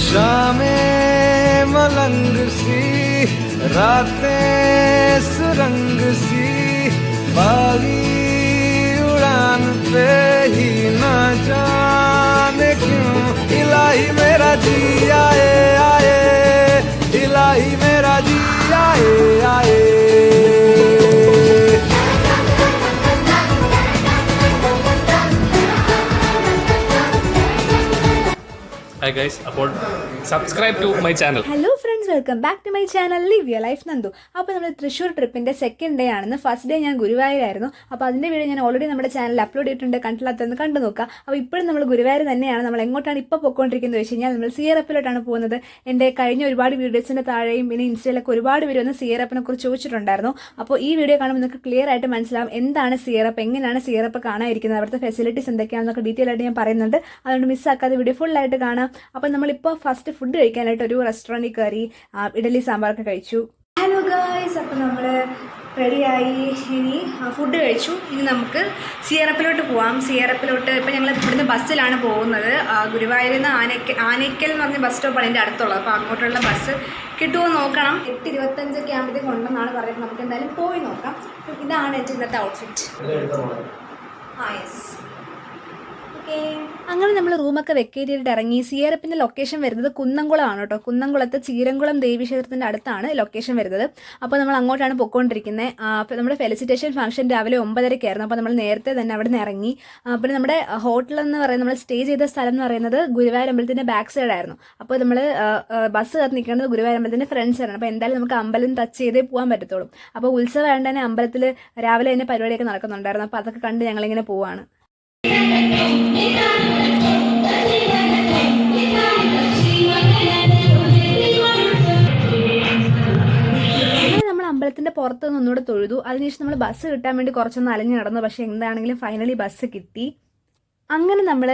शामें मलंग सी रातें सुरंग सी बागी उड़ान पे ही ना जाने क्यों इलाही मेरा जी आए आए इलाही मेरा जी आए आए Hi guys, subscribe to my channel. Hello friends, welcome back to my channel live your life Nandu. അപ്പോൾ നമ്മൾ തൃശ്ശൂർ ട്രിപ്പിൻ്റെ സെക്കൻഡ് ഡേ ആണെന്ന്. ഫസ്റ്റ് ഡേ ഞാൻ ഗുരുവായൂരായിരുന്നു. അപ്പോൾ അതിൻ്റെ വീഡിയോ ഞാൻ ഓൾറെഡി നമ്മുടെ ചാനലിൽ അപ്ലോഡ് ചെയ്തിട്ടുണ്ട്. കണ്ടില്ലാത്തതെന്ന് കണ്ടു നോക്കുക. അപ്പോൾ ഇപ്പോഴും നമ്മൾ ഗുരുവായൂർ തന്നെയാണ്. നമ്മൾ എങ്ങോട്ടാണ് ഇപ്പോൾ പൊയ്ക്കൊണ്ടിരിക്കുന്നത് വെച്ച് കഴിഞ്ഞാൽ നമ്മൾ സിയറപ്പിലോട്ടാണ് പോകുന്നത്. എൻ്റെ കഴിഞ്ഞ ഒരുപാട് വീഡിയോസിൻ്റെ താഴെയും പിന്നെ ഇൻസ്റ്റയിലൊക്കെ ഒരുപാട് പേര് വന്ന് സിയറപ്പിനെ കുറിച്ച് ചോദിച്ചിട്ടുണ്ടായിരുന്നു. അപ്പോൾ ഈ വീഡിയോ കാണുമ്പോൾ നിങ്ങൾക്ക് ക്ലിയർ ആയിട്ട് മനസ്സിലാവും എന്താണ് സിയറപ്പ്, എങ്ങനെയാണ് സിയറപ്പ് കാണാതിരിക്കുന്നത്, അവിടുത്തെ ഫെസിലിറ്റീസ് എന്തൊക്കെയാണെന്നൊക്കെ ഡീറ്റെയിൽ ആയിട്ട് ഞാൻ പറയുന്നുണ്ട്. അതുകൊണ്ട് മിസ്സാക്കാതെ വീഡിയോ ഫുള്ളായിട്ട് കാണാം. അപ്പോൾ നമ്മളിപ്പോൾ ഫസ്റ്റ് ഫുഡ് കഴിക്കാനായിട്ട് ഒരു റെസ്റ്റോറൻറ്റിൽ കയറി ഇഡലി സാമ്പാറൊക്കെ കഴിച്ചു. ഹലോ ഗായ്സ്, അപ്പോൾ നമ്മൾ റെഡിയായി. ഇനി ഫുഡ് കഴിച്ചു. ഇനി നമുക്ക് സിയറപ്പിലോട്ട് പോവാം. സിയറപ്പിലോട്ട് ഇപ്പോൾ ഞങ്ങൾ ഇവിടുന്ന് ബസ്സിലാണ് പോകുന്നത്. ഗുരുവായൂരിൽ നിന്ന് ആനയ്ക്കൽ എന്ന് പറഞ്ഞ ബസ് സ്റ്റോപ്പാണ് എൻ്റെ അടുത്തുള്ളത്. അപ്പോൾ അങ്ങോട്ടുള്ള ബസ് കിട്ടുമോ നോക്കണം. 8:25 ആകുമ്പോഴത്തേക്ക് ഉണ്ടെന്നാണ് പറയുന്നത്. നമുക്ക് എന്തായാലും പോയി നോക്കാം. ഇതാണ് എൻ്റെ ഇന്നത്തെ ഔട്ട്ഫിറ്റ്. യെസ്. അങ്ങനെ നമ്മൾ റൂമൊക്കെ വെക്കേറ്റ് ചെയ്തിട്ട് ഇറങ്ങി. സിയറപ്പിൻ്റെ ലൊക്കേഷൻ വരുന്നത് കുന്നംകുളമാണ് കേട്ടോ. കുന്നംകുളത്ത് ചീരംകുളം ദേവീക്ഷേത്രത്തിൻ്റെ അടുത്താണ് ലൊക്കേഷൻ വരുന്നത്. അപ്പോൾ നമ്മൾ അങ്ങോട്ടാണ് പൊയ്ക്കൊണ്ടിരിക്കുന്നത്. അപ്പോൾ നമ്മുടെ ഫെലിസിറ്റേഷൻ ഫംഗ്ഷൻ രാവിലെ 9:30 അപ്പോൾ നമ്മൾ നേരത്തെ തന്നെ അവിടെ നിന്ന് ഇറങ്ങി. പിന്നെ നമ്മുടെ ഹോട്ടൽ എന്ന് പറയുന്നത് നമ്മൾ സ്റ്റേ ചെയ്ത സ്ഥലം എന്ന് പറയുന്നത് ഗുരുവായൂർ അമ്പലത്തിൻ്റെ ബാക്ക് സൈഡായിരുന്നു. അപ്പോൾ നമ്മൾ ബസ് കാത്ത് നിൽക്കുന്നത് ഗുരുവായൂർ അമ്പലത്തിൻ്റെ ഫ്രണ്ട് സൈഡാണ്. അപ്പോൾ എന്തായാലും നമുക്ക് അമ്പലം ടച്ച് ചെയ്തേ പോകാൻ പറ്റത്തുള്ളൂ. അപ്പോൾ ഉത്സവം ആയതുകൊണ്ട് തന്നെ അമ്പലത്തിൽ രാവിലെ തന്നെ പരിപാടിയൊക്കെ നടക്കുന്നുണ്ടായിരുന്നു. അപ്പോൾ അതൊക്കെ കണ്ട് ഞങ്ങളിങ്ങനെ പോവാണ്. നമ്മൾ അമ്പലത്തിന്റെ പുറത്ത് നിന്ന് ഒന്നുകൂടെ തൊഴുതു. അതിനുശേഷം നമ്മൾ ബസ് കിട്ടാൻ വേണ്ടി കുറച്ചൊന്ന് അലഞ്ഞു നടന്നു. പക്ഷെ എന്താണെങ്കിലും ഫൈനലി ബസ് കിട്ടി. അങ്ങനെ നമ്മൾ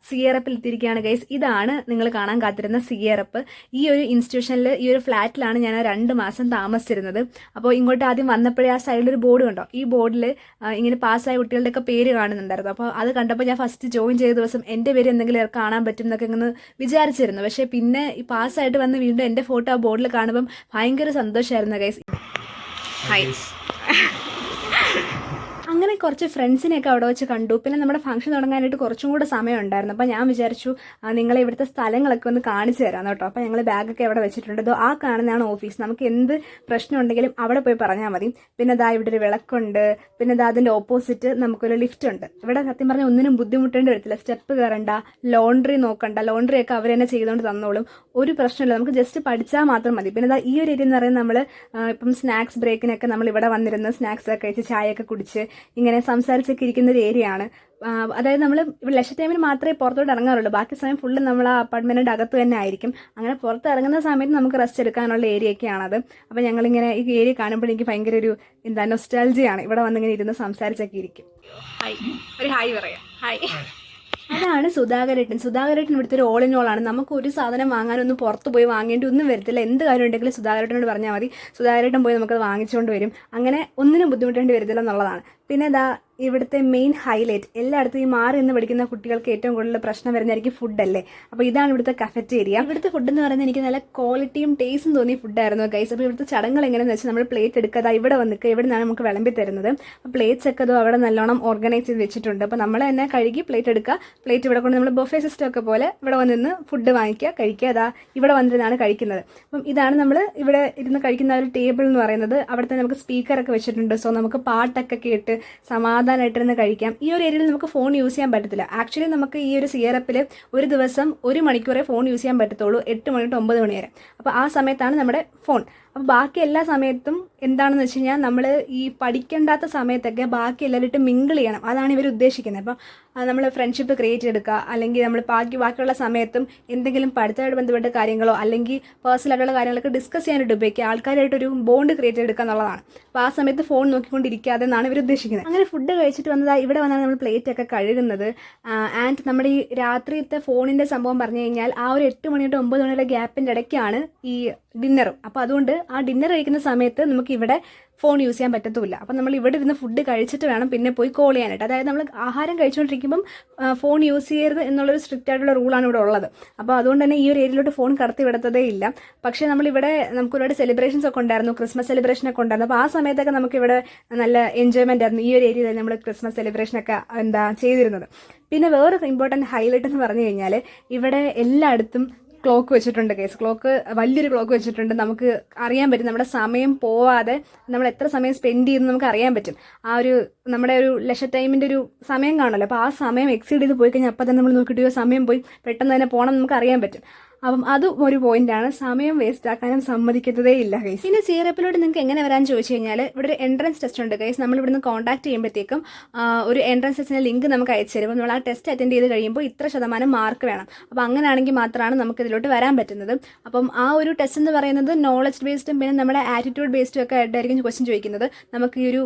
സിയറപ്പിൽ എത്തിയിരിക്കുകയാണ് ഗൈസ്. ഇതാണ് നിങ്ങൾ കാണാൻ കാത്തിരുന്ന സിയറപ്പ്. ഈ ഒരു ഇൻസ്റ്റിറ്റ്യൂഷനിൽ ഈ ഒരു ഫ്ലാറ്റിലാണ് ഞാൻ 2 മാസം താമസിച്ചിരുന്നത്. അപ്പോൾ ഇങ്ങോട്ട് ആദ്യം വന്നപ്പോഴേ ആ സൈഡിലൊരു ബോർഡ് കണ്ടോ. ഈ ബോർഡിൽ ഇങ്ങനെ പാസ്സായ കുട്ടികളുടെയൊക്കെ പേര് കാണുന്നുണ്ടായിരുന്നു. അപ്പോൾ അത് കണ്ടപ്പോൾ ഞാൻ ഫസ്റ്റ് ജോയിൻ ചെയ്ത ദിവസം എൻ്റെ പേര് എന്തെങ്കിലും കാണാൻ പറ്റും എന്നൊക്കെ ഇങ്ങനെ വിചാരിച്ചിരുന്നു. പക്ഷേ പിന്നെ ഈ പാസ്സായിട്ട് വന്ന് വീണ്ടും എൻ്റെ ഫോട്ടോ ആ ബോർഡിൽ കാണുമ്പം ഭയങ്കര സന്തോഷമായിരുന്നു ഗൈസ്. ഹായ്. അങ്ങനെ കുറച്ച് ഫ്രണ്ട്സിനെയൊക്കെ അവിടെ വെച്ച് കണ്ടു. പിന്നെ നമ്മുടെ ഫംഗ്ഷൻ തുടങ്ങാനായിട്ട് കുറച്ചും കൂടെ സമയം ഉണ്ടായിരുന്നു. അപ്പോൾ ഞാൻ വിചാരിച്ചു നിങ്ങളെ ഇവിടുത്തെ സ്ഥലങ്ങളൊക്കെ ഒന്ന് കാണിച്ചു തരാം കേട്ടോ. അപ്പോൾ ഞങ്ങൾ ബാഗൊക്കെ അവിടെ വെച്ചിട്ടുണ്ട്. അതോ ആ കാണുന്നതാണ് ഓഫീസ്. നമുക്ക് എന്ത് പ്രശ്നം ഉണ്ടെങ്കിലും അവിടെ പോയി പറഞ്ഞാൽ മതി. പിന്നെ ഇവിടെ ഒരു വിളക്കുണ്ട്. പിന്നെ അതിൻ്റെ ഓപ്പോസിറ്റ് നമുക്കൊരു ലിഫ്റ്റ് ഉണ്ട്. ഇവിടെ സത്യം പറഞ്ഞാൽ ഒന്നിനും ബുദ്ധിമുട്ടേണ്ടി വരത്തില്ല. സ്റ്റെപ്പ് കയറണ്ട, ലോണ്ട്രി നോക്കണ്ട, ലോണ്ട്രിയൊക്കെ അവർ തന്നെ ചെയ്തുകൊണ്ട് തന്നോളും. ഒരു പ്രശ്നമില്ല. നമുക്ക് ജസ്റ്റ് പഠിച്ചാൽ മാത്രം മതി. പിന്നെ ഈ ഒരു ഏരിയ എന്ന് പറയുന്നത് നമ്മൾ ഇപ്പം സ്നാക്സ് ബ്രേക്കിനൊക്കെ നമ്മൾ ഇവിടെ വന്നിരുന്ന് സ്നാക്സ് ഒക്കെ കഴിച്ച് ചായയൊക്കെ കുടിച്ച് ഇങ്ങനെ സംസാരിച്ചൊക്കെ ഇരിക്കുന്ന ഒരു ഏരിയ ആണ്. അതായത് നമ്മൾ ഇവിടെ ലക്ഷ ടൈമിന് മാത്രമേ പുറത്തോട്ട് ഇറങ്ങാറുള്ളൂ. ബാക്കി സമയം ഫുള്ള് നമ്മൾ ആ അപ്പാർട്ട്മെൻറ്റിൻ്റെ അകത്ത് തന്നെ ആയിരിക്കും. അങ്ങനെ പുറത്ത് ഇറങ്ങുന്ന സമയത്ത് നമുക്ക് റെസ്റ്റ് എടുക്കാനുള്ള ഏരിയയൊക്കെയാണത്. അപ്പോൾ ഞങ്ങളിങ്ങനെ ഈ ഏരിയ കാണുമ്പോൾ എനിക്ക് ഭയങ്കര ഒരു നൊസ്റ്റാൾജിയാണ്. ഇവിടെ വന്നിങ്ങനെ ഇരുന്ന് സംസാരിച്ചൊക്കെ ഇരിക്കും. ഹായ്, ഒരു ഹായ് പറയാം. ഹായ്. അതാണ് സുധാകരേട്ടൻ. സുധാകരേട്ടൻ ഇവിടുത്തെ ഒരു ഓൾ ഇൻ ഓൾ ആണ്. നമുക്ക് ഒരു സാധനം വാങ്ങാനൊന്നും പുറത്ത് പോയി വാങ്ങേണ്ടി ഒന്നും വരത്തില്ല. എന്ത് കാര്യം ഉണ്ടെങ്കിലും സുധാകരേട്ടനോട് പറഞ്ഞാൽ മതി. സുധാകരേട്ടൻ പോയി നമുക്കത് വാങ്ങിച്ചുകൊണ്ട് വരും. അങ്ങനെ ഒന്നിനും ബുദ്ധിമുട്ടേണ്ടി വരത്തില്ല എന്നുള്ളതാണ്. പിന്നെ ഇവിടുത്തെ മെയിൻ ഹൈലൈറ്റ്, എല്ലായിടത്തും ഈ മാറി നിന്ന് പഠിക്കുന്ന കുട്ടികൾക്ക് ഏറ്റവും കൂടുതൽ പ്രശ്നം വരുന്നതായിരിക്കും ഫുഡല്ലേ. അപ്പോൾ ഇതാണ് ഇവിടുത്തെ കഫറ്റേരിയ. ഇവിടുത്തെ ഫുഡ് എന്ന് പറയുന്നത് എനിക്ക് നല്ല ക്വാളിറ്റിയും ടേസ്റ്റും തോന്നിയ ഫുഡായിരുന്നു ഗൈസ്. അപ്പോൾ ഇവിടുത്തെ ചടങ്ങുകൾ എങ്ങനെയാണെന്ന് വെച്ചാൽ നമ്മൾ പ്ലേറ്റ് എടുക്കുക, ഇവിടെ വന്നിക്കുക, ഇവിടെ നിന്നാണ് നമുക്ക് വിളമ്പി തരുന്നത്. അപ്പോൾ പ്ലേറ്റ്സ് ഒക്കെ അവിടെ നല്ലോണം ഓർഗനൈസ് ചെയ്ത് വെച്ചിട്ടുണ്ട്. അപ്പോൾ നമ്മൾ തന്നെ കഴുകി പ്ലേറ്റ് എടുക്കുക, പ്ലേറ്റ് ഇവിടെ കൊണ്ട് നമ്മൾ ബൊഫേ സിസ്റ്റം ഒക്കെ പോലെ ഇവിടെ വന്നിരുന്ന് ഫുഡ് വാങ്ങിക്കുക, കഴിക്കുക. ഇവിടെ വന്നിരുന്നാണ് കഴിക്കുന്നത്. അപ്പം ഇതാണ് നമ്മൾ ഇവിടെ ഇരുന്ന് കഴിക്കുന്ന ഒരു ടേബിൾ എന്ന് പറയുന്നത്. അവിടുത്തെ നമുക്ക് സ്പീക്കറൊക്കെ വെച്ചിട്ടുണ്ട്. സോ നമുക്ക് പാട്ടൊക്കെ കേട്ട് സമാധാനമായിട്ടിരുന്ന് കഴിക്കാം. ഈ ഒരു ഏരിയയിൽ നമുക്ക് ഫോൺ യൂസ് ചെയ്യാൻ പറ്റത്തില്ല. ആക്ച്വലി നമുക്ക് ഈ ഒരു സിയറപ്പിൽ ഒരു ദിവസം 1 മണിക്കൂറേ ഫോൺ യൂസ് ചെയ്യാൻ പറ്റത്തുള്ളൂ, 8 മണി തൊട്ട് 9 മണി വരെ. അപ്പോൾ ആ സമയത്താണ് നമ്മുടെ ഫോൺ. അപ്പോൾ ബാക്കി എല്ലാ സമയത്തും എന്താണെന്ന് വെച്ച് കഴിഞ്ഞാൽ നമ്മൾ ഈ പഠിക്കേണ്ടാത്ത സമയത്തൊക്കെ ബാക്കി എല്ലാവരുമായിട്ട് മിങ്കിൾ ചെയ്യണം. അതാണ് ഇവർ ഉദ്ദേശിക്കുന്നത്. അപ്പം നമ്മൾ ഫ്രണ്ട്ഷിപ്പ് ക്രിയേറ്റ് എടുക്കുക, അല്ലെങ്കിൽ നമ്മൾ ബാക്കിയുള്ള സമയത്തും എന്തെങ്കിലും പഠിത്തമായിട്ട് ബന്ധപ്പെട്ട കാര്യങ്ങളോ അല്ലെങ്കിൽ പേഴ്സണലായിട്ടുള്ള കാര്യങ്ങളൊക്കെ ഡിസ്കസ് ചെയ്യാനായിട്ട് ഉപയോഗിക്കുക, ആൾക്കാരായിട്ടൊരു ബോണ്ട് ക്രിയേറ്റ് എടുക്കുക എന്നുള്ളതാണ്. അപ്പോൾ ആ സമയത്ത് ഫോൺ നോക്കിക്കൊണ്ടിരിക്കാതെ എന്നാണ് ഇവർ ഉദ്ദേശിക്കുന്നത്. അങ്ങനെ ഫുഡ് കഴിച്ചിട്ട് വന്നതാണ് ഇവിടെ വന്നാണ് നമ്മൾ പ്ലേറ്റൊക്കെ കഴുകുന്നത്. ആൻഡ് നമ്മുടെ ഈ രാത്രിയത്തെ ഫോണിൻ്റെ സംഭവം പറഞ്ഞു കഴിഞ്ഞാൽ ആ ഒരു 8 മണി തൊട്ട് 9 മണിയുടെ ഗ്യാപ്പിൻ്റെ ഇടയ്ക്കാണ് ഈ ഡിന്നറും. അപ്പോൾ അതുകൊണ്ട് ആ ഡിന്നർ കഴിക്കുന്ന സമയത്ത് നമുക്ക് ഇവിടെ ഫോൺ യൂസ് ചെയ്യാൻ പറ്റത്തുമില്ല. അപ്പം നമ്മൾ ഇവിടെ ഇരുന്ന് ഫുഡ് കഴിച്ചിട്ട് വേണം പിന്നെ പോയി കോൾ ചെയ്യാനായിട്ട്. അതായത് നമ്മൾ ആഹാരം കഴിച്ചുകൊണ്ടിരിക്കുമ്പം ഫോൺ യൂസ് ചെയ്യരുത് എന്നുള്ളൊരു സ്ട്രിക്റ്റ് ആയിട്ടുള്ള റൂളാണ് ഇവിടെ ഉള്ളത്. അപ്പോൾ അതുകൊണ്ട് തന്നെ ഈ ഒരു ഏരിയയിലോട്ട് ഫോൺ കടത്തി വിടത്തതേ ഇല്ല. പക്ഷേ നമ്മളിവിടെ നമുക്ക് ഒരുപാട് സെലിബ്രേഷൻസ് ഒക്കെ ഉണ്ടായിരുന്നു, ക്രിസ്മസ് സെലിബ്രേഷനൊക്കെ ഉണ്ടായിരുന്നു. അപ്പോൾ ആ സമയത്തൊക്കെ നമുക്കിവിടെ നല്ല എൻജോയ്മെൻ്റ് ആയിരുന്നു. ഈ ഒരു ഏരിയയിൽ നമ്മൾ ക്രിസ്മസ് സെലിബ്രേഷനൊക്കെ ചെയ്തിരുന്നത്. പിന്നെ വേറെ ഇമ്പോർട്ടൻറ്റ് ഹൈലൈറ്റ് എന്ന് പറഞ്ഞു കഴിഞ്ഞാൽ ഇവിടെ എല്ലായിടത്തും ക്ലോക്ക് വെച്ചിട്ടുണ്ട് കേസ്. ക്ലോക്ക് വലിയൊരു ക്ലോക്ക് വെച്ചിട്ടുണ്ട്. നമുക്ക് അറിയാൻ പറ്റും നമ്മുടെ സമയം പോവാതെ നമ്മൾ എത്ര സമയം സ്പെൻഡ് ചെയ്യുന്നു നമുക്ക് അറിയാൻ പറ്റും. ആ ഒരു നമ്മുടെ ഒരു ലെഷർ ടൈമിൻ്റെ ഒരു സമയം കാണുമല്ലോ. അപ്പോൾ ആ സമയം എക്സീഡ് ചെയ്ത് പോയി കഴിഞ്ഞാൽ അപ്പം തന്നെ നമ്മൾ നോക്കിയിട്ട് സമയം പോയി പെട്ടെന്ന് തന്നെ പോകണം നമുക്ക് അറിയാൻ പറ്റും. അപ്പം അതും ഒരു പോയിന്റാണ്. സമയം വേസ്റ്റ് ആക്കാനും സമ്മതിക്കത്തതേ ഇല്ല ഗൈസ്. പിന്നെ സിയറപ്പിലോട്ട് നിങ്ങൾക്ക് എങ്ങനെ വരാൻ ചോദിച്ചു കഴിഞ്ഞാൽ ഇവിടെ ഒരു എൻട്രൻസ് ടെസ്റ്റ് ഉണ്ട് ഗൈസ്. നമ്മൾ ഇവിടുന്ന് കോൺടാക്ട് ചെയ്യുമ്പോഴത്തേക്കും ഒരു എൻട്രൻസ് ടെസ്റ്റിൻ്റെ ലിങ്ക് നമുക്ക് അയച്ചു തരും. നമ്മൾ ആ ടെസ്റ്റ് അറ്റൻഡ് ചെയ്ത് കഴിയുമ്പോൾ ഇത്ര % മാർക്ക് വേണം. അപ്പോൾ അങ്ങനെയാണെങ്കിൽ മാത്രമാണ് നമുക്ക് ഇതിലോട്ട് വരാൻ പറ്റുന്നത്. അപ്പം ആ ഒരു ടെസ്റ്റ് എന്ന് പറയുന്നത് നോളജ് ബേസ്ഡും പിന്നെ നമ്മുടെ ആറ്റിറ്റ്യൂഡ് ബേസ്ഡും ഒക്കെ ആയിട്ടായിരിക്കും ക്വസ്റ്റ്യൻ ചോദിക്കുന്നത്. നമുക്ക് ഈ ഒരു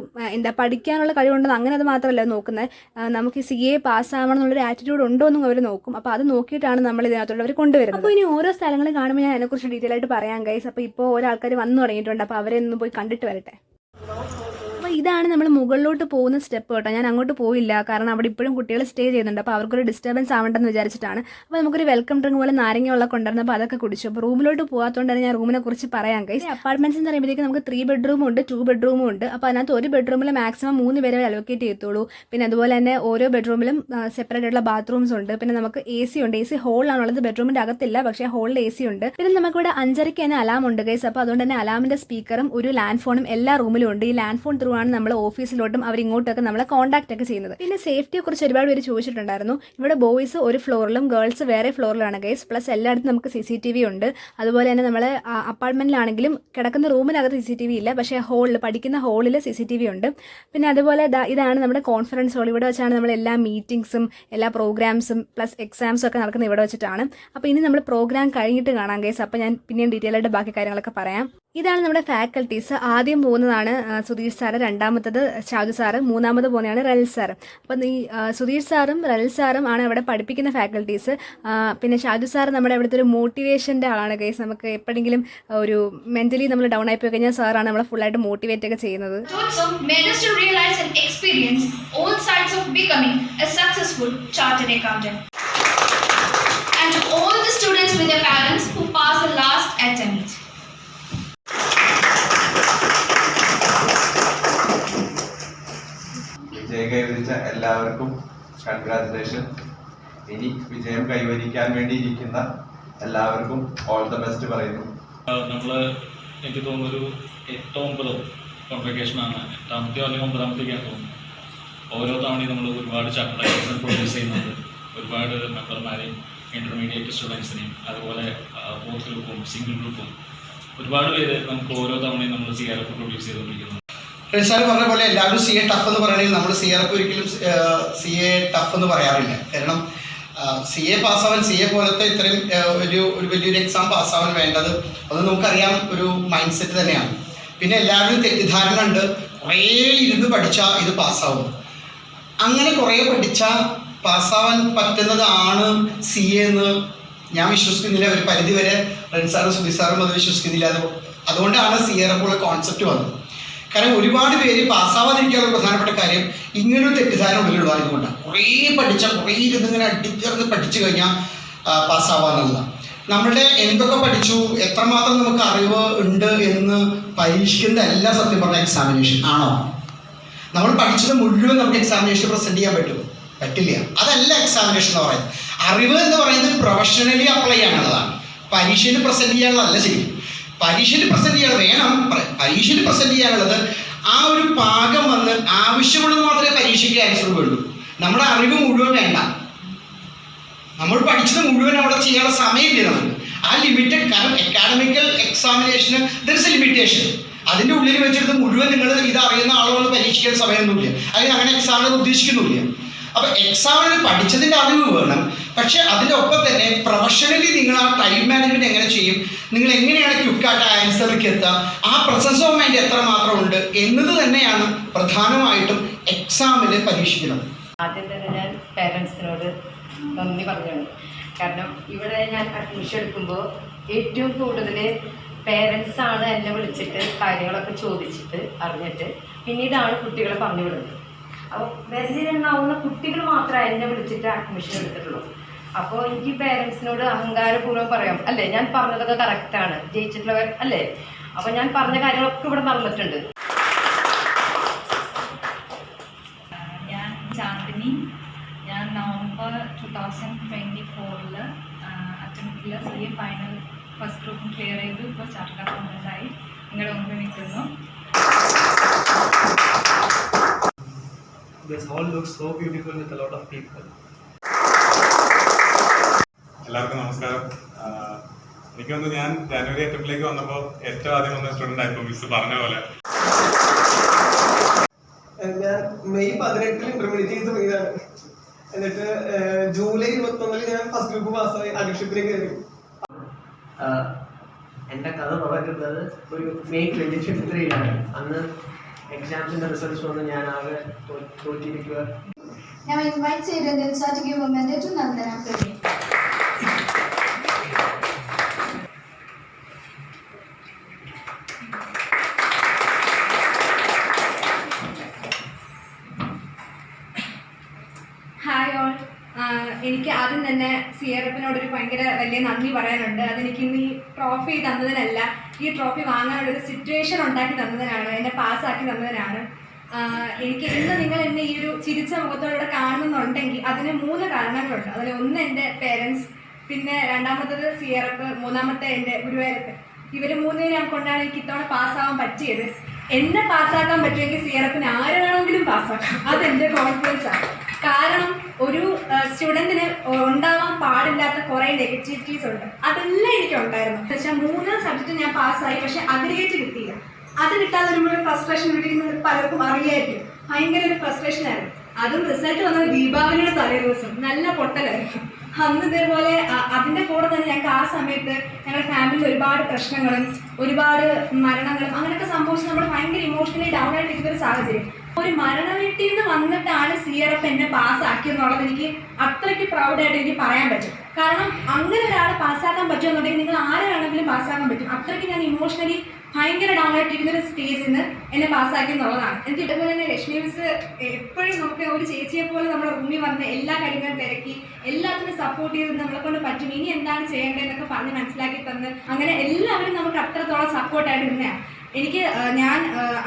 പഠിക്കാനുള്ള കഴിവുണ്ടെന്ന് അങ്ങനെ അത് മാത്രമല്ല നോക്കുന്നത്. നമുക്ക് CA പാസ്സാവണം എന്നുള്ളൊരു ആറ്റിറ്റ്യൂഡ് ഉണ്ടോ എന്നും അവർ നോക്കും. അപ്പോൾ അത് നോക്കിയിട്ടാണ് നമ്മൾ ഇതിനകത്തുള്ളവർ കൊണ്ടുവരുന്നത്. അപ്പോൾ ഇനി ഓരോ സ്ഥലങ്ങൾ കാണുമ്പോൾ ഞാൻ അതിനെക്കുറിച്ച് ഡീറ്റെയിൽ ആയിട്ട് പറയാം ഗൈസ്. അപ്പോൾ ഇപ്പോൾ ഓരോ ആൾക്കാർ വന്നു തുടങ്ങിയിട്ടുണ്ട്. അപ്പോൾ അവരെ ഒന്ന് പോയി കണ്ടിട്ട് വരട്ടെ. അപ്പോൾ ഇതാണ് നമ്മൾ മുകളിലോട്ട് പോകുന്ന സ്റ്റെപ്പ് കേട്ടോ. ഞാൻ അങ്ങോട്ട് പോയില്ല, കാരണം അവിടെ ഇപ്പോഴും കുട്ടികൾ സ്റ്റേ ചെയ്യുന്നുണ്ട്. അപ്പോൾ അവർക്കൊരു ഡിസ്റ്റർബൻസ് ആവണ്ടെന്ന് വിചാരിച്ചിട്ടാണ്. അപ്പോൾ നമുക്കൊരു വെൽക്കം ഡ്രിങ്ക് പോലെ നാരങ്ങ വെള്ളമൊക്കെ ഉണ്ടായിരുന്നു. അപ്പോൾ അതൊക്കെ കുടിച്ചു. അപ്പോൾ റൂമിലോട്ട് പോകാത്തതുകൊണ്ട് തന്നെ ഞാൻ റൂമിനെ കുറിച്ച് പറയാം ഗൈസ്. അപ്പാർട്ട്മെന്റ്സ് എന്ന് പറയുമ്പോഴത്തേക്ക് നമുക്ക് 3 ബെഡ്റൂമും ഉണ്ട്, 2 ബെഡ്റൂമും ഉണ്ട്. അപ്പോൾ അതിനകത്ത് ഒരു ബെഡ്റൂമിൽ മാക്സിമം 3 പേരെ അലോക്കേറ്റ് ചെയ്യത്തുള്ളൂ. പിന്നെ അതുപോലെ തന്നെ ഓരോ ബെഡ്റൂമിലും സെപ്പറേറ്റ് ആയിട്ടുള്ള ബാത്റൂംസ് ഉണ്ട്. പിന്നെ നമുക്ക് AC ഉണ്ട്. AC ഹോളിലാണുള്ളത്, ബെഡ്റൂമിൻ്റെ അകത്തില്ല, പക്ഷേ ഹോളിൽ AC ഉണ്ട്. പിന്നെ നമുക്കിവിടെ 5:30 തന്നെ അലാം ഉണ്ട് ഗൈസ്. അപ്പോൾ അതുകൊണ്ട് തന്നെ അലാമിൻ്റെ സ്പീക്കറും ഒരു ലാൻഡ് ഫോണും എല്ലാ റൂമിലും ഉണ്ട്. ഈ ലാൻഡ് ഫോൺ ത്രൂ ആണ് നമ്മൾ ഓഫീസിലോട്ടും അവരിങ്ങോട്ടൊക്കെ നമ്മളെ കോൺടാക്ട് ഒക്കെ ചെയ്യുന്നത്. പിന്നെ സേഫ്റ്റിയെ കുറിച്ച് ഒരുപാട് പേര് ചോദിച്ചിട്ടുണ്ടായിരുന്നു. ഇവിടെ ബോയ്സ് ഒരു ഫ്ലോറിലും ഗേൾസ് വേറെ ഫ്ലോറിലാണ് ഗൈസ്. പ്ലസ് എല്ലായിടത്തും നമുക്ക് CCTV ഉണ്ട്. അതുപോലെ തന്നെ നമ്മൾ അപ്പാർട്ട്മെന്റിലാണെങ്കിലും കിടക്കുന്ന റൂമിനകത്ത് CCTV ഇല്ല, പക്ഷേ ഹോളിൽ പഠിക്കുന്ന ഹോളിൽ CCTV ഉണ്ട്. പിന്നെ അതുപോലെ ഇതാണ് നമ്മുടെ കോൺഫറൻസ് ഹോൾ. ഇവിടെ വെച്ചാണ് നമ്മൾ എല്ലാ മീറ്റിംഗ്സും എല്ലാ പ്രോഗ്രാംസും പ്ലസ് എക്സാംസും ഒക്കെ നടക്കുന്നത് ഇവിടെ വെച്ചിട്ടാണ്. അപ്പോൾ ഇനി നമ്മൾ പ്രോഗ്രാം കഴിഞ്ഞിട്ട് കാണാം ഗൈസ്. അപ്പോൾ ഞാൻ പിന്നെയും ഡീറ്റെയിൽ ആയിട്ട് ബാക്കി കാര്യങ്ങളൊക്കെ പറയാം. ഇതാണ് നമ്മുടെ ഫാക്കൽറ്റീസ്. ആദ്യം പോകുന്നതാണ് സുധീഷ് സാറ്, രണ്ടാമത്തത് ഷാജു സാറ്, മൂന്നാമത് പോകുന്നതാണ് റെൽ സാറ്. അപ്പം ഈ സുധീഷ് സാറും റെൽ സാറും ആണ് ഇവിടെ പഠിപ്പിക്കുന്ന ഫാക്കൽറ്റീസ്. പിന്നെ ഷാജു സാറ് നമ്മുടെ ഇവിടുത്തെ ഒരു മോട്ടിവേഷൻ്റെ ആളാണ് ഗൈസ്. നമുക്ക് എപ്പോഴെങ്കിലും ഒരു മെൻ്റലി നമ്മൾ ഡൗൺ ആയി പോയി കഴിഞ്ഞാൽ സാറാണ് നമ്മളെ ഫുള്ളായിട്ട് മോട്ടിവേറ്റ് ഒക്കെ ചെയ്യുന്നത്. And to all the students with their parents who passed the last attempt. വിജയം കൈവരിച്ച എല്ലാവർക്കും കൺഗ്രാജുലേഷൻ. ഇനി വിജയം കൈവരിക്കാൻ വേണ്ടിയിരിക്കുന്ന എല്ലാവർക്കും ഓൾ ദ ബെസ്റ്റ് പറയുന്നു. നമ്മൾ എനിക്ക് തോന്നുന്നൊരു 8-9 കോൺവെക്കേഷനാണ്, 8ാമത്തെയോ അല്ലെങ്കിൽ 9ാമത്തേക്കാണ് തോന്നുന്നു. ഓരോ തവണയും നമ്മൾ ഒരുപാട് ചാപ്റ്റർ പ്രൊഡ്യൂസ് ചെയ്യുന്നുണ്ട്. ഒരുപാട് മെമ്പർമാരെയും ഇൻ്റർമീഡിയറ്റ് സ്റ്റുഡൻസിനെയും അതുപോലെ ഫോർത്ത് ഗ്രൂപ്പും സിംഗിൾ ഗ്രൂപ്പും ഒരുപാട് പേര് നമുക്ക് ഓരോ തവണയും നമ്മൾ CRF പ്രൊഡ്യൂസ് ചെയ്തുകൊണ്ടിരിക്കുന്നു. സാർ പറഞ്ഞ പോലെ എല്ലാവരും CA ടഫ് എന്ന് പറയണമെങ്കിൽ നമ്മൾ CRF ഒരിക്കലും CA ടഫ് എന്ന് പറയാറില്ല. കാരണം CA പാസ്സാവാൻ CA പോലത്തെ ഇത്രയും ഒരു വലിയൊരു എക്സാം പാസ്സാവാൻ വേണ്ടത് അത് നമുക്കറിയാം, ഒരു മൈൻഡ് സെറ്റ് തന്നെയാണ്. പിന്നെ എല്ലാവരും തെറ്റിദ്ധാരണ ഉണ്ട്, കുറേ ഇരുന്ന് പഠിച്ചാൽ ഇത് പാസ്സാവും. അങ്ങനെ കുറേ പഠിച്ചാൽ പാസ്സാവാൻ പറ്റുന്നതാണ് CA എന്ന് ഞാൻ വിശ്വസിക്കുന്നില്ല. ഒരു പരിധിവരെ റെൻ സാറും സുധീഷ് സാറും അത് വിശ്വസിക്കുന്നില്ല. അതുകൊണ്ടാണ് CRF ഉള്ള കോൺസെപ്റ്റ് വന്നത്. കാരണം ഒരുപാട് പേര് പാസ്സാവാതിരിക്കാനുള്ള പ്രധാനപ്പെട്ട കാര്യം ഇങ്ങനൊരു തെറ്റിദ്ധാരണ ഉള്ളിലുള്ളതുകൊണ്ടാണ്. കുറേ പഠിച്ചാൽ കുറേ ഇരുന്നിങ്ങനെ അടിച്ചേർന്ന് പഠിച്ചു കഴിഞ്ഞാൽ പാസ്സാവാന്നുള്ളതാണ്. നമ്മളുടെ എന്തൊക്കെ പഠിച്ചു, എത്രമാത്രം നമുക്ക് അറിവ് ഉണ്ട് എന്ന് പരീക്ഷിക്കുന്നതല്ല സത്യം പറഞ്ഞ എക്സാമിനേഷൻ. ആണോ? നമ്മൾ പഠിച്ചത് മുഴുവൻ നമുക്ക് എക്സാമിനേഷൻ പ്രസന്റ് ചെയ്യാൻ പറ്റില്ല. അതല്ല എക്സാമിനേഷൻ എന്ന് പറയുന്നത്. അറിവ് എന്ന് പറയുന്നത് പ്രൊഫഷണലി അപ്ലൈ ചെയ്യാനുള്ളതാണ്, പരീക്ഷയിൽ പ്രസന്റ് ചെയ്യാനുള്ളതല്ല. ശരി, പരീക്ഷയിൽ പ്രസന്റ് ചെയ്യാൻ വേണം. പരീക്ഷയിൽ പ്രസന്റ് ചെയ്യാനുള്ളത് ആ ഒരു പാകം വന്ന് ആവശ്യമുള്ളത് മാത്രമേ പരീക്ഷയ്ക്ക് ആൻസർ വേണ്ടൂ. നമ്മുടെ അറിവ് മുഴുവൻ വേണ്ട. നമ്മൾ പഠിച്ചത് മുഴുവൻ അവിടെ ചെയ്യാനുള്ള സമയമില്ല നമുക്ക്. ആ ലിമിറ്റഡ്, കാരണം അക്കാഡമിക്കൽ എക്സാമിനേഷന് ദർ ഇസ് എ ലിമിറ്റേഷൻ. അതിൻ്റെ ഉള്ളിൽ വെച്ചെടുത്ത് മുഴുവൻ നിങ്ങൾ ഇത് അറിയുന്ന ആളുകൾ പരീക്ഷിക്കാൻ സമയമൊന്നുമില്ല. അതിന് അങ്ങനെ എക്സാമിനെ ഉദ്ദേശിക്കുന്നില്ല. അപ്പോൾ എക്സാമിന് പഠിച്ചതിൻ്റെ അറിവ് വേണം, പക്ഷെ അതിൻ്റെ ഒപ്പം തന്നെ പ്രൊഫഷണലി നിങ്ങൾ ആ ടൈം മാനേജ്മെൻറ്റ് എങ്ങനെ ചെയ്യും, നിങ്ങൾ എങ്ങനെയാണ് ക്വിക്കായിട്ട് ആൻസറിലേക്ക് എത്തുക, ആ പ്രസൻസ് ഓഫ് മൈൻഡ് എത്രമാത്രം ഉണ്ട് എന്നത് തന്നെയാണ് പ്രധാനമായിട്ടും എക്സാമിൽ പരീക്ഷിക്കുന്നത്. ആദ്യം തന്നെ ഞാൻ പേരൻസിനോട് നന്ദി പറഞ്ഞാണ്. കാരണം ഇവിടെ ഞാൻ അഡ്മിഷൻ എടുക്കുമ്പോൾ ഏറ്റവും കൂടുതൽ പേരൻസ് ആണ് എന്നെ വിളിച്ചിട്ട് കാര്യങ്ങളൊക്കെ ചോദിച്ചിട്ട് അറിഞ്ഞിട്ട് പിന്നീടാണ് കുട്ടികളെ പറഞ്ഞു വിടുന്നത്. അപ്പോൾ വിരലിലെണ്ണാവുന്ന കുട്ടികൾ മാത്രമേ എന്നെ വിളിച്ചിട്ട് അഡ്മിഷൻ എടുത്തിട്ടുള്ളൂ. അപ്പോൾ എനിക്ക് പേരൻസിനോട് അഹങ്കാരപൂർവ്വം പറയാം, അല്ലേ ഞാൻ പറഞ്ഞതൊക്കെ കറക്റ്റാണ്, ജയിച്ചിട്ടുള്ളവർ അല്ലേ. അപ്പോൾ ഞാൻ പറഞ്ഞ കാര്യങ്ങളൊക്കെ ഇവിടെ നടന്നിട്ടുണ്ട്. ഞാൻ ചാന്ദിനി. ഞാൻ നവംബർ 2024 അറ്റംപ്റ്റിൽ CA ഫൈനൽ ഫസ്റ്റ് ഗ്രൂപ്പും ക്ലിയർ ചെയ്തു. ഇപ്പോൾ ചാർട്ടേഡ് അക്കൗണ്ടൻ്റായി നിങ്ങളുടെ മുമ്പിൽ നിൽക്കുന്നു. This hall looks so beautiful with a lot of people. എല്ലാവർക്കും നമസ്കാരം. എനിക്ക് തോന്നുന്നു ഞാൻ ജനുവരി അറ്റംപ്റ്റിലേക്ക് വന്നപ്പോൾ ഏറ്റവും ആദ്യം വന്ന സ്റ്റുഡൻ്റ് ആയിരുന്നു മിസ് പറഞ്ഞ പോലെ. ഞാൻ മെയ് 18 ഇന്റർമീഡിയറ്റ് ചെയ്ത് തുടങ്ങിയതാണ്. എന്നിട്ട് ജൂലൈ 21 ഞാൻ ഫസ്റ്റ് ഗ്രൂപ്പ് പാസ്സായി അഡ്മിഷനിലേക്ക് കയറി. എൻ്റെ കഥ തുടങ്ങുന്നത് ഒരു മെയ് 2023 അന്ന് എക്സാംസിന്റെ റിസൾട്ട്സ് വന്ന് ഞാൻ ആകെ തോറ്റിരിക്കുക. Now I invite Sarah and Elsa to give a minute to Nandana Premi. Hi all. എനിക്ക് ആദ്യം തന്നെ CRFനോടൊരു ഭയങ്കര വലിയ നന്ദി പറയാനുണ്ട്. അതെനിക്ക് ഇന്ന് ഈ ട്രോഫി തന്നതിനല്ല, ഈ ട്രോഫി വാങ്ങാനുള്ളൊരു സിറ്റുവേഷൻ ഉണ്ടാക്കി തന്നതിനാണ്, എന്നെ പാസ്സാക്കി തന്നതിനാണ്. എനിക്ക് ഇന്ന് നിങ്ങൾ എന്നെ ഈ ഒരു ചിരിച്ച മുഖത്തോടെ കാണുന്നുണ്ടെങ്കിൽ അതിന് 3 കാരണങ്ങളുണ്ട്. അതിൽ ഒന്ന് എൻ്റെ പേരൻസ്, പിന്നെ രണ്ടാമത്തത് CRF, മൂന്നാമത്തെ എൻ്റെ ഗുരുവായൂരപ്പൻ. ഇവർ 3 കൊണ്ടാണ് എനിക്ക് ഇത്തവണ പാസ്സാവാൻ പറ്റിയത്. എന്നെ പാസ്സാക്കാൻ പറ്റുമെങ്കിൽ CRFന് ആര് വേണമെങ്കിലും പാസ്സാക്കാം. അതെൻ്റെ കോൺഫിഡൻസ് ആണ്. കാരണം ഒരു സ്റ്റുഡൻറ്റിന് ഉണ്ടാവാൻ പാടില്ലാത്ത കുറേ നെഗറ്റിവിറ്റീസ് ഉണ്ട്, അതെല്ലാം എനിക്ക് ഉണ്ടായിരുന്നു. എന്ന് വെച്ചാൽ 3 സബ്ജക്റ്റ് ഞാൻ പാസ്സായി, പക്ഷെ അഗ്രഗേറ്റ് കിട്ടിയില്ല. അത് കിട്ടാതെ ഒരു ഫ്രസ്ട്രേഷൻ വിളിക്കുന്നത് പലർക്കും അറിയായിരിക്കും. ഭയങ്കര ഒരു ഫ്രസ്ട്രേഷൻ ആയിരുന്നു. അതും റിസൾട്ട് വന്നത് ദീപാവലിയുടെ തലേ ദിവസം, നല്ല പൊട്ടലായിരുന്നു. അന്ന് ഇതേപോലെ അതിൻ്റെ കൂടെ തന്നെ ഞങ്ങൾക്ക് ആ സമയത്ത് ഞങ്ങളുടെ ഫാമിലിയിൽ ഒരുപാട് പ്രശ്നങ്ങളും ഒരുപാട് മരണങ്ങളും അങ്ങനെയൊക്കെ സംഭവിച്ച് നമ്മൾ ഭയങ്കര ഇമോഷണലി ഡൗൺ ആയിട്ടിരിക്കുന്ന ഒരു സാഹചര്യം. ഒരു മരണ വീട്ടിൽ നിന്ന് വന്നിട്ടാണ് CRF എന്നെ പാസ്സാക്കിയെന്നുള്ളത് എനിക്ക് അത്രയ്ക്ക് പ്രൗഡായിട്ട് എനിക്ക് പറയാൻ പറ്റും. കാരണം അങ്ങനെ ഒരാളെ പാസ്സാക്കാൻ പറ്റുമെന്നുണ്ടെങ്കിൽ നിങ്ങൾ ആരെ വേണമെങ്കിലും പാസ്സാക്കാൻ പറ്റും. അത്രയ്ക്ക് ഞാൻ ഇമോഷണലി ഭയങ്കര ഡൗൺ ആയിട്ടിരിക്കുന്ന ഒരു സ്റ്റേജിൽ നിന്ന് എന്നെ പാസ്സാക്കി എന്നുള്ളതാണ്. എനിക്ക് ഇതുപോലെ തന്നെ ലക്ഷ്മി മിസ് എപ്പോഴും നമുക്ക് ഒരു ചേച്ചിയെ പോലെ നമ്മുടെ റൂമിൽ വന്ന് എല്ലാ കാര്യങ്ങളും തിരക്കി എല്ലാത്തിനും സപ്പോർട്ട് ചെയ്ത് നമ്മളെ കൊണ്ട് പറ്റും, ഇനി എന്താണ് ചെയ്യേണ്ടതെന്നൊക്കെ പറഞ്ഞ് മനസ്സിലാക്കി തന്ന് അങ്ങനെ എല്ലാവരും നമുക്ക് അത്രത്തോളം സപ്പോർട്ടായിട്ട് ഇരുന്നതാണ്. എനിക്ക് ഞാൻ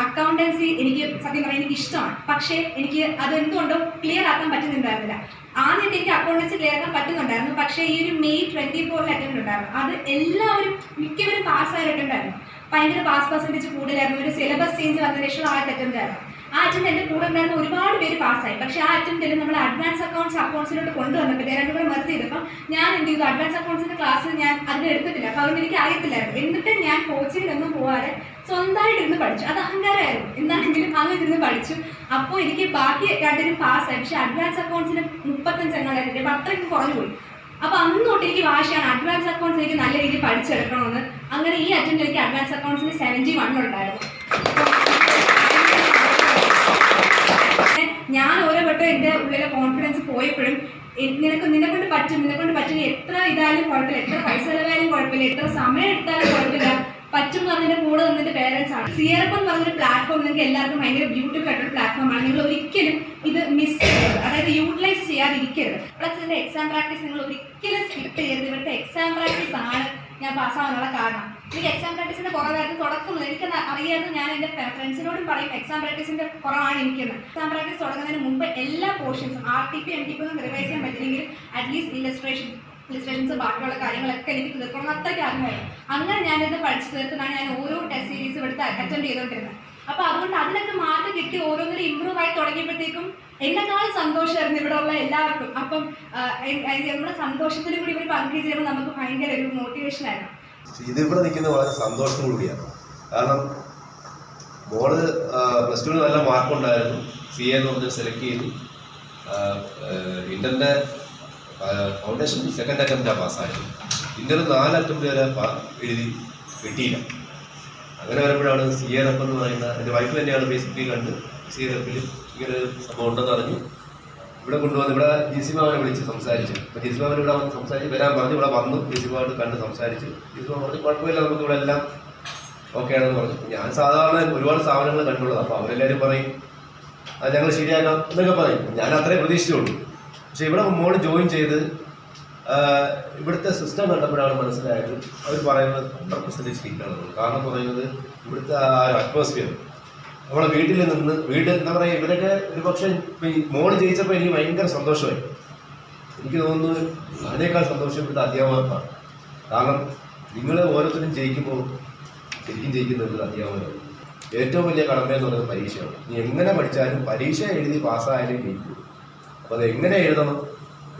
അക്കൗണ്ടൻസി എനിക്ക് സത്യം പറയാൻ എനിക്ക് ഇഷ്ടമാണ്, പക്ഷേ എനിക്ക് അതെന്തുകൊണ്ടോ ക്ലിയർ ആക്കാൻ പറ്റുന്നുണ്ടായിരുന്നില്ല. ആദ്യമായിട്ട് എനിക്ക് അക്കൗണ്ടൻസി ക്ലിയർ ആക്കാൻ പറ്റുന്നുണ്ടായിരുന്നു, പക്ഷേ ഈ ഒരു മെയ് 24 അറ്റംപ്റ്റ് ഉണ്ടായിരുന്നു. അത് എല്ലാവരും മിക്കവരും പാസ്സായിട്ടുണ്ടായിരുന്നു. ഭയങ്കര പാസ് പെർസെൻറ്റേജ് കൂടുതലായിരുന്നു. ഒരു സിലബസ് ചേഞ്ച് വന്നതിന് ശേഷം അറ്റംപ്റ്റ് ആയിരുന്നു. ആ അറ്റംപ്റ്റ് എൻ്റെ കൂടെ ഉണ്ടായിരുന്ന ഒരുപാട് പേര് പാസ്സായി. പക്ഷേ ആ അറ്റംപ്റ്റിൽ നമ്മൾ അഡ്വാൻസ് അക്കൗണ്ട്സിലോട്ട് കൊണ്ടുവന്നപ്പോൾ രണ്ടും കൂടെ മെർജ് ചെയ്തപ്പോൾ ഞാൻ എന്ത് ചെയ്തു, അഡ്വാൻസ് അക്കൗണ്ട്സിൻ്റെ ക്ലാസ് ഞാൻ അതിനെടുത്തിട്ടില്ല. അപ്പോൾ അതുകൊണ്ട് എനിക്ക് അറിയത്തില്ലായിരുന്നു. എന്നിട്ട് ഞാൻ കോച്ചിങ്ങിനൊന്നും പോകാതെ സ്വന്തമായിട്ടിരുന്ന് പഠിച്ചു. അത് അഹങ്കാരമായിരുന്നു, എന്താണെങ്കിലും അങ്ങനെ ഇരുന്ന് പഠിച്ചു. അപ്പോൾ എനിക്ക് ബാക്കി 2 പാസ്സായി. പക്ഷേ അഡ്വാൻസ് അക്കൗണ്ട്സിന് 35 എണ്ണമായിരുന്നു. അപ്പോൾ അത്രയ്ക്ക് കുറഞ്ഞു പോയി. അപ്പോൾ അന്ന് തൊട്ട് എനിക്ക് വാശിയാണ് അഡ്വാൻസ് അക്കൗണ്ട്സ് എനിക്ക് നല്ല രീതിയിൽ പഠിച്ചെടുക്കണമെന്ന്. അങ്ങനെ ഈ അറ്റംപ്റ്റ് എനിക്ക് അഡ്വാൻസ് അക്കൗണ്ട്സിന് 71 ഉണ്ടായിരുന്നു. ഞാൻ ഓരോ വട്ടം എൻ്റെ ഉള്ളിലെ കോൺഫിഡൻസ് പോയപ്പോഴും നിന്നെ കൊണ്ട് പറ്റും, എത്ര ഇതായാലും കുഴപ്പമില്ല, എത്ര പൈസ ചിലവായാലും കുഴപ്പമില്ല, എത്ര സമയം എടുത്താലും കുഴപ്പമില്ല, പറ്റും എന്ന് പറഞ്ഞതിൻ്റെ കൂടെ നിന്നിട്ട് പേരൻസ് ആണ്. CRF എന്ന് പറഞ്ഞൊരു പ്ലാറ്റ്ഫോം നിങ്ങൾക്ക് എല്ലാവർക്കും ഭയങ്കര ബ്യൂട്ടിഫുൾ ആയിട്ടൊരു പ്ലാറ്റ്ഫോമാണ്. നിങ്ങൾ ഒരിക്കലും ഇത് മിസ് ചെയ്യരുത്, അതായത് യൂട്ടിലൈസ് ചെയ്യാതിരിക്കരുത്. പ്ലസ് ഇതിൻ്റെ എക്സാം പ്രാക്ടീസ് നിങ്ങൾ ഒരിക്കലും സ്കിപ്പ് ചെയ്യരുത്. ഇവിടുത്തെ എക്സാം പ്രാക്ടീസ് ആണ് ഞാൻ പാസ്സാവാനുള്ള കാരണം. എനിക്ക് എക്സാം പ്രാക്ടീസിൻ്റെ കുറവായിരുന്നു തുടക്കുന്നത്. എനിക്ക് അറിയാതെ ഞാൻ എൻ്റെ ഫ്രണ്ട്സിനോടും പറയും എക്സാം പ്രാക്ടീസിൻ്റെ കുറവാണ് എനിക്കെന്ന്. എക്സാം പ്രാക്ടീസ് തുടങ്ങുന്നതിന് മുമ്പ് എല്ലാ പോർഷൻസും RTP MTP ഒന്നും റിവൈസ് ചെയ്യാൻ പറ്റില്ലെങ്കിൽ അറ്റ്ലീസ്റ്റ് ഇല്ലസ്ട്രേഷൻസ് ബാക്കിയുള്ള കാര്യങ്ങളൊക്കെ എനിക്ക് തീർക്കണം അത്രയ്ക്ക് ആഗ്രഹമായിരുന്നു. അങ്ങനെ ഞാനിത് പഠിച്ചു തീർക്കുന്നതാണ് ഞാൻ ഓരോ ടെസ്റ്റ് സീരീസ് ഇവിടുത്തെ അറ്റൻഡ് ചെയ്തുകൊണ്ടിരുന്നത്. അപ്പോൾ അതുകൊണ്ട് അതിനൊക്കെ മാർക്ക് കിട്ടി ഓരോന്നിലും ഇമ്പ്രൂവ് ആയി തുടങ്ങിയപ്പോഴത്തേക്കും എന്നെക്കാളും സന്തോഷമായിരുന്നു ഇവിടെ ഉള്ള എല്ലാവർക്കും. അപ്പം നമ്മുടെ സന്തോഷത്തിലും കൂടി ഇവർ പങ്കുചേരുമ്പോൾ നമുക്ക് ഭയങ്കര ഒരു മോട്ടിവേഷനായിരുന്നു. ഇതിവിടെ നിൽക്കുന്നത് വളരെ സന്തോഷത്തോടു കൂടിയാണ്. കാരണം മോള് +2 നല്ല മാർക്കുണ്ടായിരുന്നു. CA എന്ന് പറഞ്ഞ് സെലക്ട് ചെയ്തു. ഇന്ററിൻ്റെ ഫൗണ്ടേഷൻ 2nd അറ്റംപ്റ്റാണ് പാസ്സായത്. ഇന്റർ 4 അറ്റംപ്റ്റ് വരെ എഴുതി കിട്ടിയില്ല. അങ്ങനെ വരുമ്പോഴാണ് CRF എന്ന് പറയുന്ന എൻ്റെ വൈഫ് തന്നെയാണ് ബേസിക്കലി കണ്ട് CRFൽ ഇങ്ങനെ സംഭവം ഉണ്ടെന്ന് അറിഞ്ഞു. ഇവിടെ കൊണ്ടുവന്ന് ഇവിടെ GC മാമനെ വിളിച്ച് സംസാരിച്ചു. അപ്പോൾ GC മാമൻ ഇവിടെ വന്ന് സംസാരിച്ച് വരാൻ പറഞ്ഞു. ഇവിടെ വന്നു GC മാമൻ കണ്ട് സംസാരിച്ചു. GC മാമൻ പറഞ്ഞു കുഴപ്പമില്ല, നമുക്ക് ഇവിടെ എല്ലാം ഓക്കെ ആണെന്ന് പറഞ്ഞു. ഞാൻ സാധാരണ ഒരുപാട് സ്ഥാപനങ്ങൾ കണ്ടുള്ളത്, അപ്പോൾ അവരെല്ലാവരും പറയും അത് ഞങ്ങൾ ശരിയാക്കാം എന്നൊക്കെ പറയും. ഞാൻ അത്രേ പ്രതീക്ഷിച്ചുള്ളൂ. പക്ഷെ ഇവിടെ മോള് ജോയിൻ ചെയ്ത് ഇവിടുത്തെ സിസ്റ്റം കണ്ടപ്പോഴാണ് മനസ്സിലായത് അവർ പറയുന്നത് 100% ശരിയാണ്. കാരണം പറയുന്നത് ഇവിടുത്തെ ആ ഒരു അറ്റ്മോസ്ഫിയർ നമ്മളെ വീട്ടിൽ നിന്ന് എന്താ പറയുക, ഇവരൊക്കെ ഒരു പക്ഷേ മോള് ജയിച്ചപ്പോൾ എനിക്ക് ഭയങ്കര സന്തോഷമായി. എനിക്ക് തോന്നുന്നു അതിനേക്കാൾ സന്തോഷം ഇവിടുത്തെ അധ്യാപകർക്കാണ്. കാരണം നിങ്ങൾ ഓരോരുത്തരും ജയിക്കുമ്പോൾ ശരിക്കും ജയിക്കുന്നത് അധ്യാപകരാണ്. ഏറ്റവും വലിയ കടമയെന്ന് പറയുന്നത് പരീക്ഷയാണ്. നീ എങ്ങനെ പഠിച്ചാലും പരീക്ഷ എഴുതി പാസ്സായാലേ ജയിക്കൂ. അപ്പോൾ അത് എങ്ങനെ എഴുതണം,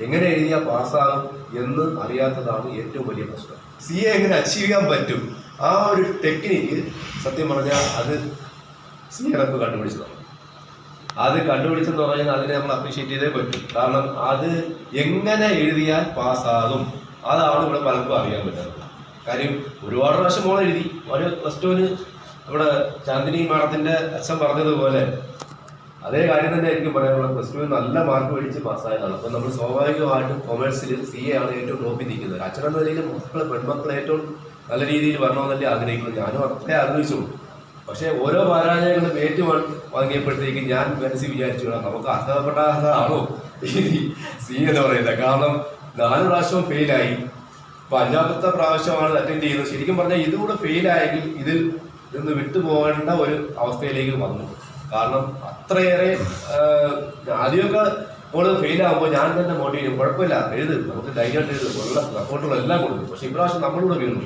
എങ്ങനെ എഴുതിയാൽ പാസ്സാകും എന്ന് അറിയാത്തതാണ് ഏറ്റവും വലിയ പ്രശ്നം. CA എങ്ങനെ അച്ചീവ് ചെയ്യാൻ പറ്റും, ആ ഒരു ടെക്നിക്ക് സത്യം പറഞ്ഞാൽ അത് CRF കണ്ടുപിടിച്ചതാണ്. അത് കണ്ടുപിടിച്ചെന്ന് പറഞ്ഞാൽ അതിനെ നമ്മൾ അപ്രീഷിയേറ്റ് ചെയ്തേ പറ്റും. കാരണം അത് എങ്ങനെ എഴുതിയാൽ പാസ്സാകും അതാണ് ഇവിടെ പലർക്കും അറിയാൻ പറ്റാത്തത്. കാര്യം ഒരുപാട് പ്രാവശ്യം മോൾ എഴുതി. ഒരു +2 ഇവിടെ ചാന്ദിനി മാഡത്തിൻ്റെ അച്ഛൻ പറഞ്ഞതുപോലെ അതേ കാര്യം തന്നെ എനിക്ക് പറയാനുള്ളത്. +2 നല്ല മാർക്ക് മേടിച്ച് പാസ്സായതാണ്. അപ്പം നമ്മൾ സ്വാഭാവികമായിട്ടും കൊമേഴ്സിൽ CA ആണ് ഏറ്റവും ടോപ്പിൽ നിൽക്കുന്നത്. അച്ഛനെന്ന നിലയിൽ പെൺമക്കൾ ഏറ്റവും നല്ല രീതിയിൽ വരണമെന്നല്ലേ ആഗ്രഹിക്കുന്നത്. ഞാനും അത്രേ ആഗ്രഹിച്ചുള്ളൂ. പക്ഷേ ഓരോ പരാജയങ്ങളും വാങ്ങിയപ്പോഴത്തേക്കും ഞാൻ മനസ്സിൽ വിചാരിച്ചു നമുക്ക് അർഹതപ്പെട്ടാണോ CA എന്ന് പറയുന്നത്. കാരണം 4 പ്രാവശ്യവും ഫെയിലായി, 5ാമത്തെ പ്രാവശ്യമാണ് അറ്റൻഡ് ചെയ്യുന്നത്. ശരിക്കും പറഞ്ഞാൽ ഇതുകൂടെ ഫെയിലായെങ്കിൽ ഇതിൽ നിന്ന് വിട്ടുപോകേണ്ട ഒരു അവസ്ഥയിലേക്ക് വന്നു. കാരണം അത്രയേറെ ആദ്യമൊക്കെ മോള് ഫെയിലാകുമ്പോൾ ഞാൻ തന്നെ മോട്ടിവേറ്റ് ചെയ്യും, കുഴപ്പമില്ല എഴുത്, നമുക്ക് ധൈര്യമായിട്ട് എഴുതും, ഉള്ള സപ്പോർട്ടുകളെല്ലാം കൊടുക്കും. പക്ഷെ ഇപ്രാവശ്യം നമ്മളിവിടെ വീണു.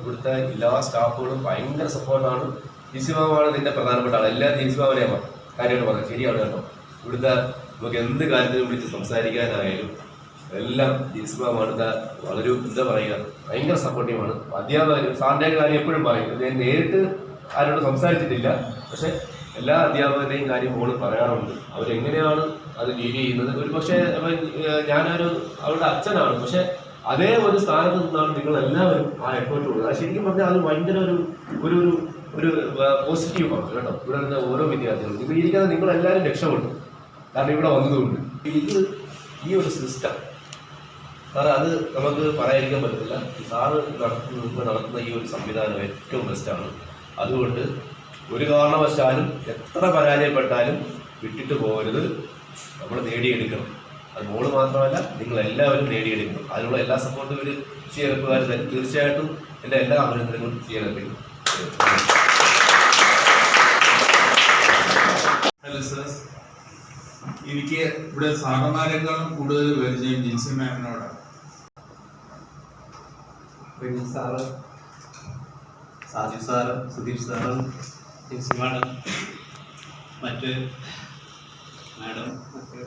ഇവിടുത്തെ എല്ലാ സ്റ്റാഫുകളും ഭയങ്കര സപ്പോർട്ടാണ്. ജിൻസിമാമാണ് ഇതിൻ്റെ പ്രധാനപ്പെട്ട ആൾ. എല്ലാ ജിൻസിമാവനെയാണ് കാര്യമായിട്ട് പറഞ്ഞത്. ശരിയാണ് കേട്ടോ. ഇവിടുത്തെ നമുക്ക് എന്ത് കാര്യത്തിലും വിളിച്ച് സംസാരിക്കാനായാലും എല്ലാം ജിൻസിമാമാണ് വളരെ എന്താ പറയുക ഭയങ്കര സപ്പോർട്ടീവാണ്. അധ്യാപകരും സാറിൻ്റെ കാര്യം എപ്പോഴും പറയും. ഞാൻ നേരിട്ട് ആരോട് സംസാരിച്ചിട്ടില്ല, പക്ഷെ എല്ലാ അധ്യാപകരുടെയും കാര്യം മോള് പറയാറുണ്ട്. അവരെങ്ങനെയാണ് അത് ഡീൽ ചെയ്യുന്നത്. ഒരു പക്ഷേ അവരുടെ അച്ഛനാണ്, പക്ഷെ അതേ ഒരു സ്ഥാനത്ത് നിന്നാണ് നിങ്ങൾ എല്ലാവരും ആ എഫേർട്ട് കൊടുക്കുന്നത്. അത് ശരിക്കും പറഞ്ഞാൽ അത് ഭയങ്കര ഒരു പോസിറ്റീവാണ് കേട്ടോ. ഇവിടെ നിന്ന് ഓരോ വിദ്യാർത്ഥികളും നിങ്ങൾ ഇരിക്കാതെ നിങ്ങളെല്ലാവരും രക്ഷപ്പെടും. കാരണം ഇവിടെ വന്നതുകൊണ്ട് ഈ ഒരു സിസ്റ്റം സാറ് അത് നമുക്ക് പറയാതിരിക്കാൻ പറ്റത്തില്ല. സാറ് നടത്തുന്ന ഈ ഒരു സംവിധാനം ഏറ്റവും ബെസ്റ്റാണ്. അതുകൊണ്ട് ഒരു കാരണവശാലും എത്ര പരാജയപ്പെട്ടാലും വിട്ടിട്ട് പോകരുത്. നമ്മൾ നേടിയെടുക്കണം. അത് മോള് മാത്രമല്ല നിങ്ങളെല്ലാവരും നേടിയെടുക്കണം. അതിനുള്ള എല്ലാ സപ്പോർട്ടും ഒരു CRF-കാർ തരും. തീർച്ചയായിട്ടും എൻ്റെ എല്ലാ അഭിനന്ദനങ്ങളും CRF-നും. ഹലോ സർ, എനിക്ക് ഇവിടെ സാറന്മാരെക്കാളും കൂടുതൽ പരിചയം ജിൻസി മാമിനോടാണ്. Sir, Saju sir, Sudheesh sir, Jincy madam, മറ്റ് മാഡം, മറ്റ്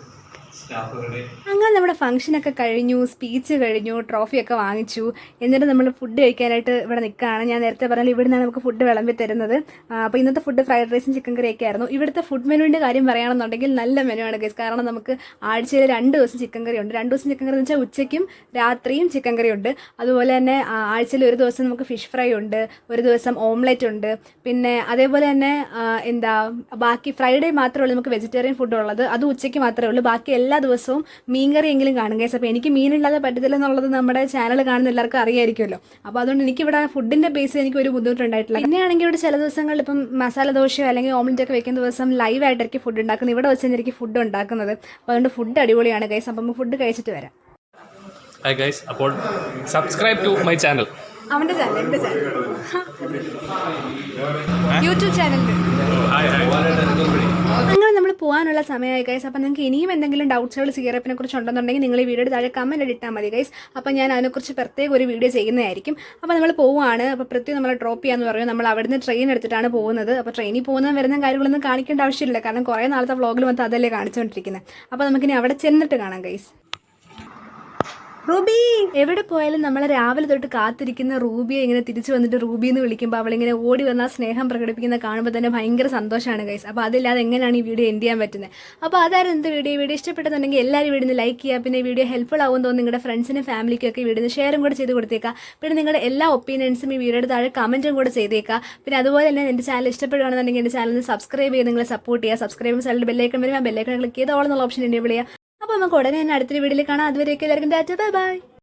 സ്റ്റാഫുകളുടെ. അങ്ങനെ നമ്മുടെ ഫംഗ്ഷനൊക്കെ കഴിഞ്ഞു, സ്പീച്ച് കഴിഞ്ഞു, ട്രോഫിയൊക്കെ വാങ്ങിച്ചു. എന്നിട്ട് നമ്മൾ ഫുഡ് കഴിക്കാനായിട്ട് ഇവിടെ നിൽക്കുകയാണ്. ഞാൻ നേരത്തെ പറഞ്ഞാൽ ഇവിടെ നിന്നാണ് നമുക്ക് ഫുഡ് വിളമ്പി തരുന്നത്. അപ്പോൾ ഇന്നത്തെ ഫുഡ് ഫ്രൈഡ് റൈസും ചിക്കൻ കറിയൊക്കെ ആയിരുന്നു. ഇവിടുത്തെ ഫുഡ് മെനുവിൻ്റെ കാര്യം പറയുകയാണെന്നുണ്ടെങ്കിൽ നല്ല മെനു ആണ് ഗൈസ്. കാരണം നമുക്ക് ആഴ്ചയിൽ 2 ദിവസം ചിക്കൻ കറി ഉണ്ട്. 2 ദിവസം ചിക്കൻ കറി എന്ന് വെച്ചാൽ ഉച്ചയ്ക്കും രാത്രിയും ചിക്കൻ കറി ഉണ്ട്. അതുപോലെ തന്നെ ആഴ്ചയിൽ ഒരു ദിവസം നമുക്ക് ഫിഷ് ഫ്രൈ ഉണ്ട്, ഒരു ദിവസം ഓംലെറ്റ് ഉണ്ട്. പിന്നെ അതേപോലെ തന്നെ ബാക്കി ഫ്രൈഡേ മാത്രമേ ഉള്ളൂ നമുക്ക് വെജിറ്റേറിയൻ ഫുഡ് ഉള്ളത്. അത് ഉച്ചയ്ക്ക് മാത്രമേ ഉള്ളൂ. ബാക്കി എല്ലാ ദിവസവും മീൻകറിയെങ്കിലും കാണും ഗൈസ്. അപ്പോൾ എനിക്ക് മീനില്ലാതെ പറ്റത്തില്ല എന്നുള്ളത് നമ്മുടെ ചാനൽ കാണുന്ന എല്ലാവർക്കും അറിയായിരിക്കുമല്ലോ. അപ്പോൾ അതുകൊണ്ട് എനിക്കിവിടെ ഫുഡിൻ്റെ ബേസിൽ എനിക്ക് ഒരു ബുദ്ധിമുട്ടുണ്ടായിട്ടില്ല. പിന്നെയാണെങ്കിൽ ഇവിടെ ചില ദിവസങ്ങളിൽ ഇപ്പം മസാല ദോശയോ അല്ലെങ്കിൽ ഓംലെറ്റ് ഒക്കെ വെക്കുന്ന ദിവസം ലൈവായിട്ടായിരിക്കും ഫുഡ് ഉണ്ടാക്കുന്നത്. ഇവിടെ വെച്ച് തന്നെയായിരിക്കും ഫുഡ് ഉണ്ടാക്കുന്നത്. അപ്പോൾ അതുകൊണ്ട് ഫുഡ് അടിപൊളിയാണ് ഗൈസ്. അപ്പം നമുക്ക് ഫുഡ് കഴിച്ചിട്ട് വരാം. ഹായ് ഗൈസ്, അപ്പോൾ സബ്സ്ക്രൈബ് ടു മൈ ചാനൽ. അവൻ്റെ ചാനൽ, എൻ്റെ ചാനൽ, യൂട്യൂബ് ചാനലിൽ. അങ്ങനെ നമ്മൾ പോകാനുള്ള സമയമായി ഗൈസ്. അപ്പോൾ നിങ്ങൾക്ക് ഇനിയും എന്തെങ്കിലും ഡൗട്ട്സുകൾ CRF-നെ കുറിച്ച് ഉണ്ടെന്നുണ്ടെങ്കിൽ നിങ്ങൾ ഈ വീഡിയോയുടെ താഴെ കമൻറ്റ് ഇട്ടാൽ മതി ഗൈസ്. അപ്പോൾ ഞാൻ അതിനെക്കുറിച്ച് പ്രത്യേകം ഒരു വീഡിയോ ചെയ്യുന്നതായിരിക്കും. അപ്പോൾ നമ്മൾ പോവുകയാണ്. അപ്പോൾ പ്രത്യേകം നമ്മളെ ഡ്രോപ്പ് ചെയ്യാമെന്ന് പറയും. നമ്മൾ അവിടുന്ന് ട്രെയിൻ എടുത്തിട്ടാണ് പോകുന്നത്. അപ്പോൾ ട്രെയിനിൽ പോകുന്ന വരുന്ന കാര്യങ്ങളൊന്നും കാണിക്കേണ്ട ആവശ്യമില്ല. കാരണം കുറേ നാളത്തെ വ്ളോഗിൽ വന്ന് അതല്ലേ കാണിച്ചുകൊണ്ടിരിക്കുന്നത്. അപ്പോൾ നമുക്കിനി അവിടെ ചെന്നിട്ട് കാണാം ഗൈസ്. റൂബി, എവിടെ പോയാലും നമ്മളെ രാവിലെ തൊട്ട് കാത്തിരിക്കുന്ന റൂബിയെ ഇങ്ങനെ തിരിച്ചു വന്നിട്ട് റൂബി എന്ന് വിളിക്കുമ്പോൾ അവളിങ്ങനെ ഓടി വന്ന സ്നേഹം പ്രകടിപ്പിക്കുന്ന കാണുമ്പോൾ തന്നെ ഭയങ്കര സന്തോഷമാണ് ഗൈസ്. അപ്പോൾ അതില്ലാതെ എങ്ങനെയാണ് ഈ വീഡിയോ എൻഡ് ചെയ്യാൻ പറ്റുന്നത്? അപ്പോൾ അതായിരുന്നു എന്ത് വീഡിയോ ഇഷ്ടപ്പെട്ടെന്നുണ്ടെങ്കിൽ എല്ലാവരും വീഡിയോ ലൈക്ക് ചെയ്യുക. പിന്നെ വീഡിയോ ഹെൽപ്ഫുൾ ആവുമെന്ന് തോന്നുന്നു നിങ്ങളുടെ ഫ്രണ്ട്സിനും ഫാമിലിക്കും ഒക്കെ വീഡിയോ ഷെയറും കൂടെ ചെയ്ത് കൊടുത്തേക്കുക. പിന്നെ നിങ്ങളുടെ എല്ലാ ഒപ്പീനിയൻസും ഈ വീഡിയോയുടെ താഴെ കമൻറ്റും കൂടെ ചെയ്തേക്കുക. പിന്നെ അതുപോലെ തന്നെ എൻ്റെ ചാനൽ ഇഷ്ടപ്പെടുകയാണെന്നുണ്ടെങ്കിൽ എൻ്റെ ചാനൽ സബ്സ്ക്രൈബ് ചെയ്ത് നിങ്ങളെ സപ്പോർട്ട് ചെയ്യുക. സബ്സ്ക്രൈബ് ചെയ്യുമ്പോൾ സൈഡിൽ ബെല്ലൈക്കൺ വരും. ആ ബെല്ലൈക്കൺ ക്ലിക്ക് ചെയ്ത് ഓൾ എന്നുള്ള ഓപ്ഷൻ എനേബിൾ ചെയ്യുക. അപ്പോൾ നമുക്ക് ഉടനെ തന്നെ അടുത്തൊരു വീഡിയോയിൽ കാണാം. അതുവരെയൊക്കെ എല്ലാവർക്കും ടാറ്റ, ബൈ ബൈ.